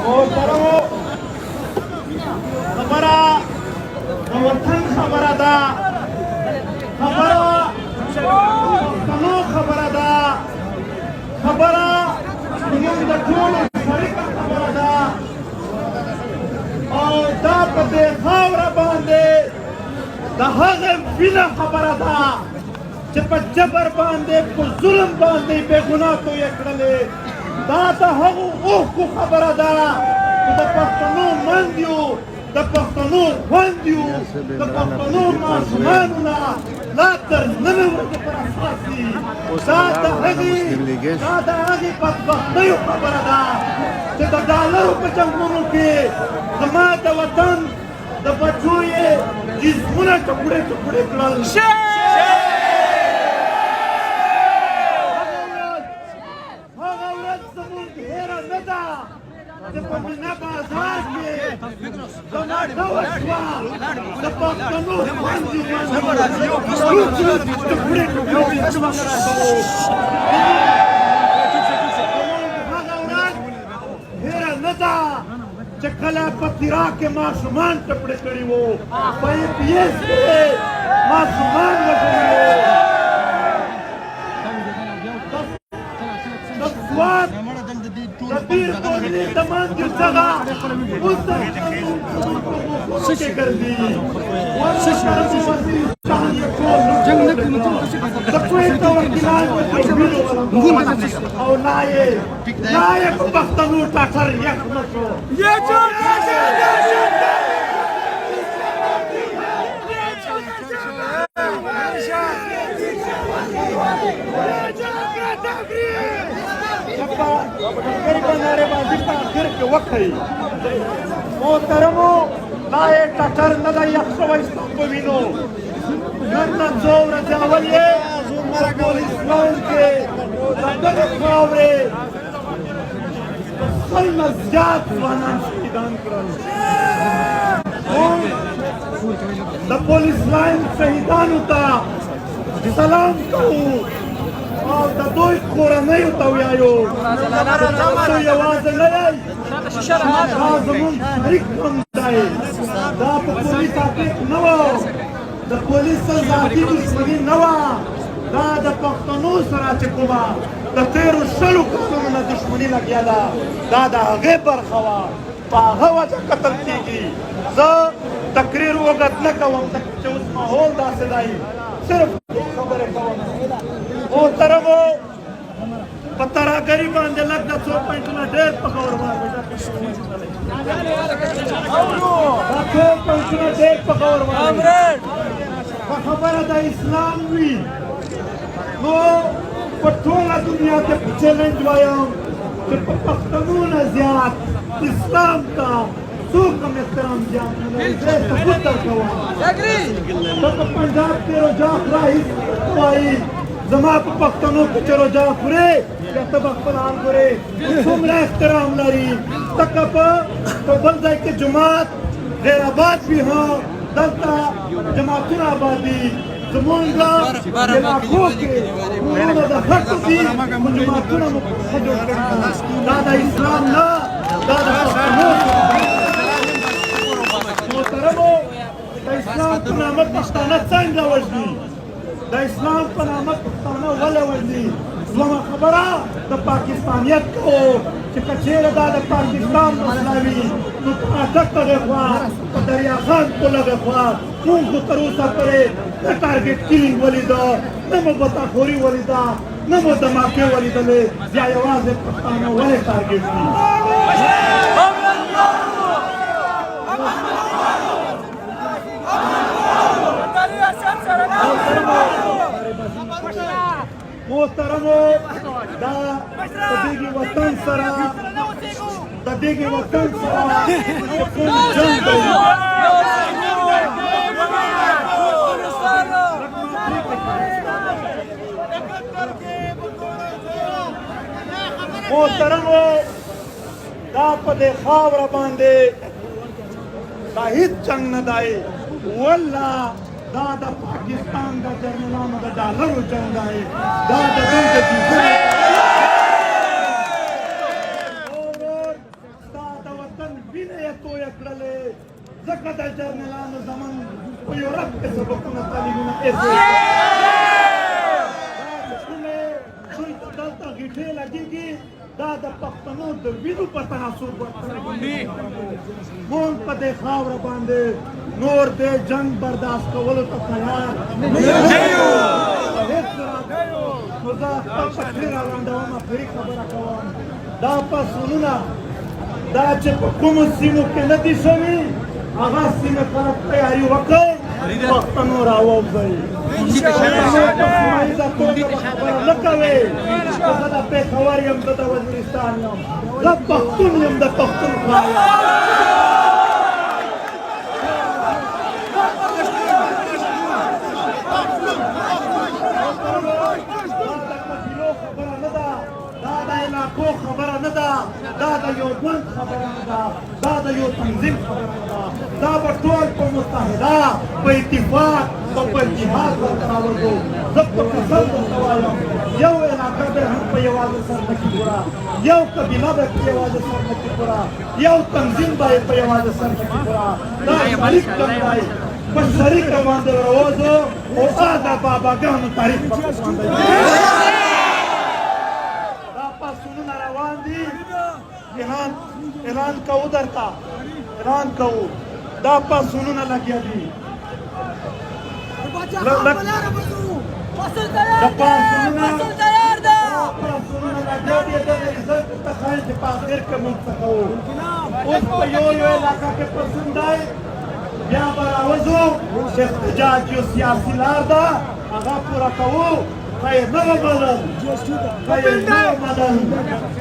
محترمو خبره د وطن خبره ده، خبره پښتنو خبره ده، خبره زموږ د ټولو شریکه خبره ده او دا په دې خاوره باندې د هغې وینه خبره ده چې په جبر باندې په ظلم باندې بې ګناه تویې کړلې. دا د هغو اوښکو خبره ده چې د پښتنو میندې یو، د پښتنو خویندې یو، د پښتنو ماشومانو نه لا تر نوې ورځې پر اساس دي. دا د هغې بدبختیو خبره ده چې د ډالرو په جنګونو کې زما د وطن د بچو یې جسمونه ټوکړې ټوکړې کړل. هغه ورځ زموږ هېره نه ده چې په مینا بازار کې زمانه وشوه د پښتنو خویندې ټوکړې ټوکړې شوه. هغه ورځ هېره نه ده چې کله په تیرا کې ماشومان ټپړې کړي وو، په APS کې ماشومان وژلي وو. د سوات د پیر کوهلي د ماندیو څخه اوس د خلکو کې ګرځي. د کویت وکیلان او نایب پښتنو ټاټر یخ نه شو. محترمو دا یې ټټر نه ده یخ شوی ستا په وینو. نن نه څو ورځې اول یې په پولیس لاین کې د دغه خاورې سل نه زیات ځوانان شهیدان کړل. د پولیس لاین شهیدانو ته سلام کوو او د دوی کورنیو ته وایو تاسو یوازې نه یئ، دا زموږ شریک هم دی. دا په پولیس اټیک نه وه، د پولیس سره ذاتي دښمني نه وه، دا د پښتنو سره چې کومه د تېرو 20 کلونو نه دښمني لګیا ده دا د هغې برخه وه، په هغه وجه قتل کېږي. زه تقریر وګت نه کوم چې اوس ماحول داسې دی، صرف خبرې کوم. محترمو په تراګري باندې لږ د 100 پوینټونه ډېر په غور باندې دا 100 پوینټونه ډېر په غور باندې په خبره د اسلام وي نو په ټوله دنیا کې په چیلنج وایم چې په پښتنو نه زیات اسلام ته څوک هم احترام زیات نه لري. زه ثبوت درکوم. ته په پنجاب کې روژه خوره هېڅ وایي، زما په پښتنو کې چې روژه خورې بیا ته به خپل حال ګورې څومره احترام لري. ځکه په بل ځای کې جومات غیر آباد وي، دلته جماعتونه آباد دي. زمونږ علاقو کې کورونه د خټو دي خو جوماتونه مو ښه جوړ کړي. دا د اسلام نه، دا د پښتنو. محترمو د اسلام په نامه پښتانه څنګه وژني؟ د اسلام په نامه پښتانه ولې وژني؟ دویمه خبره د پاکستانیت کوو چې که چېرې دا د پاکستان مسله وي نو په اټک دغې خوا په دریاخان پل هغې خوا موږ خو تر اوسه پورې نه ټارګېټ کیلینګ ولیده، نه مو بتاخوري ولیده، نه مو دماکې ولیدلې. بیا یوازې پښتانه ولې ټارګېټ دي؟ محترمو دا د دغې وطن سره کوم جنګ دی. محترمو دا په دې خاوره باندې دا هېڅ جنګ نه دی، والله دا د پاکستان د جنرالانو د ډالرو جنګ دی. دا د دوی د ځکه د جرنیلانو زمون په یورپ کې سبقونه تعلیمونه ایښي دا کومې دوی ته دلته غیټې لګېږي دا د پښتنو د وینو په تناسب ورته مونږ په دې خاوره باندې نور دې جنګ برداشت کولو ته تیار نه یو نو زه خپل تقریر رالنډوم اخري خبره کوم دا پاڅونونه دا چې په کومو سیمو کې نه دي شوي هغه سیمې خلک تیاري وکړئ پښتنو راووځئ سیمهییزه توګه به خبره نه کوې چې زه د پېښور یم زه د وزیرستان یم زه پښتون یم د پښتونخوا یم علاقو خبره نه ده دا د یو ګوند خبره نه ده دا د یو تنظیم خبره نه ده دا به ټول په متحده په اتفاق او په اتحاد ورته راوځو زه په قسم درته وایم یو علاقه به هم په یوازې سر نه کېږي یو قبیله به په یوازې سر نه کېږي یو تنظیم به په یوازې سر نه کېږي دا شریک کم دی په شریکه باندې راوځو او دا د باباګانو تاریخ به باندې اعلان کوو درته اعلان کوو دا پاڅونونه لګیا دي دا پاڅونونه لګیا دي د عزت تخیل چې په آخر کې موږ څه کوو اوس په یو علاقه کې پاڅون دی بیا به راوځو چې احتجاج یو سیاسي لار ده هغه پوره کوو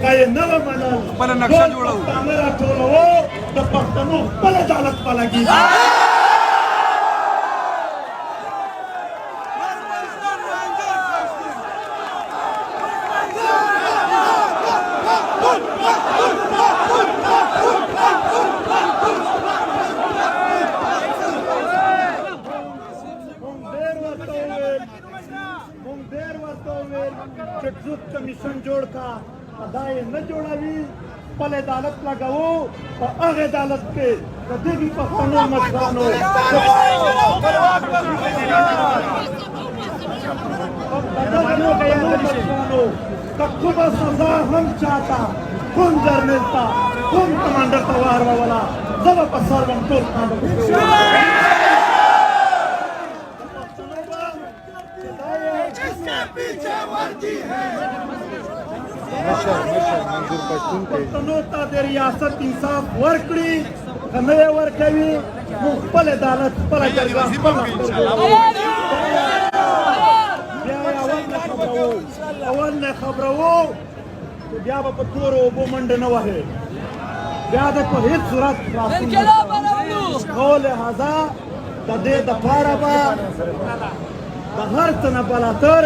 که یې نه ومنل خپله نقشه جوړوو پښتانه راټولوو د پښتنو خپل عدالت به لګېږي کمیشن جوړ کا دا یې نه جوړوي خپل عدالت لګوو په هغه عدالت کې د دغې پښتنو مشرانو که کومه سزا هم چاته کوم جرنیل ته کوم کمانډر ته واروله زه به په سر وم ټول پښتنو ته د ریاست انصاف ورکړي که نه یې ورکوي موږ خپل عدالت خپله جرګه خپله بیا یې اول نه خبروو چې بیا به په تورو اوبو منډې نه وهې بیا د په هېڅ صورت خلاصون نو لهذا د دې دپاره به د هر څه نه بلاتر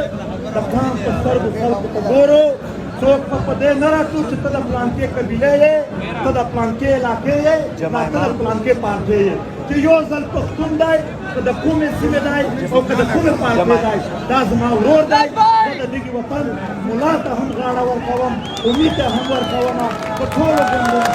د قام په سترګو خلکو ته ګورو څوک به په دې نه راتلو چې ته د پلانکې قبیلې یې ته د پلانکې علاقې یې ته د پلانکې پارټۍ یې چې یو ځل پښتون دی که د کومې سیمې دی او که د کومې پارټۍ دی دا زما ورور دی زه د دغې وطن ملا ته هم غاړه ورکوم امید ته هم ورکوم په ټولو ګوندونو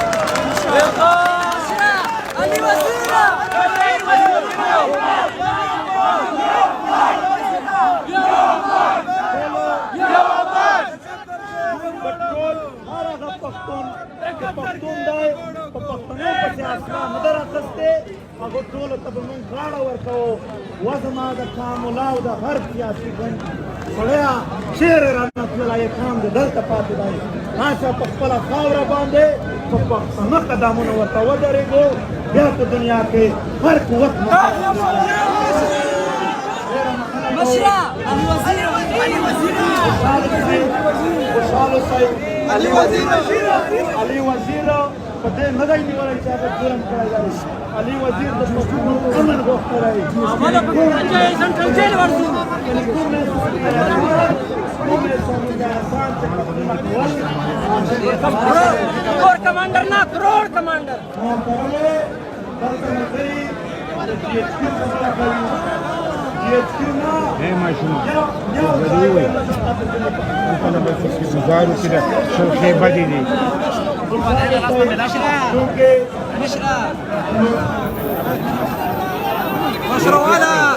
پښتون دی په پښتنو پسې اسمان نه ده راخیستی هغو ټولو ته به موږ غاړه ورکوو و زما د کاملا او د هر سیاسي ګوند سړیه چېرې رانه تللی یې کام دې دلته پاتې دی راشه په خپله خاوره باندې په پښتنه قدمونه ورته ودرېږو بیا په دنیا کې هر قوت مشرا علي وزير خوشحال اوسئ علي وزیر په دې نه دی نیولی چې هغه ظلم کړی دی علي وزیر د پښتنو امن غوښتلی کور کمانډر نه کروڑ کمانډر گزارو كده شو خيبة دي مشروع ولا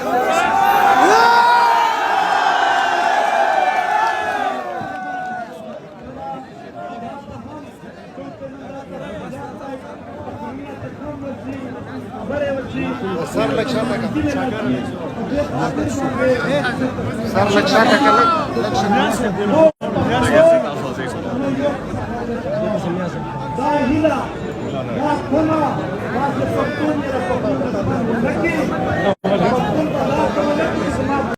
صار لك شرطك صار لك شرطك Dahila,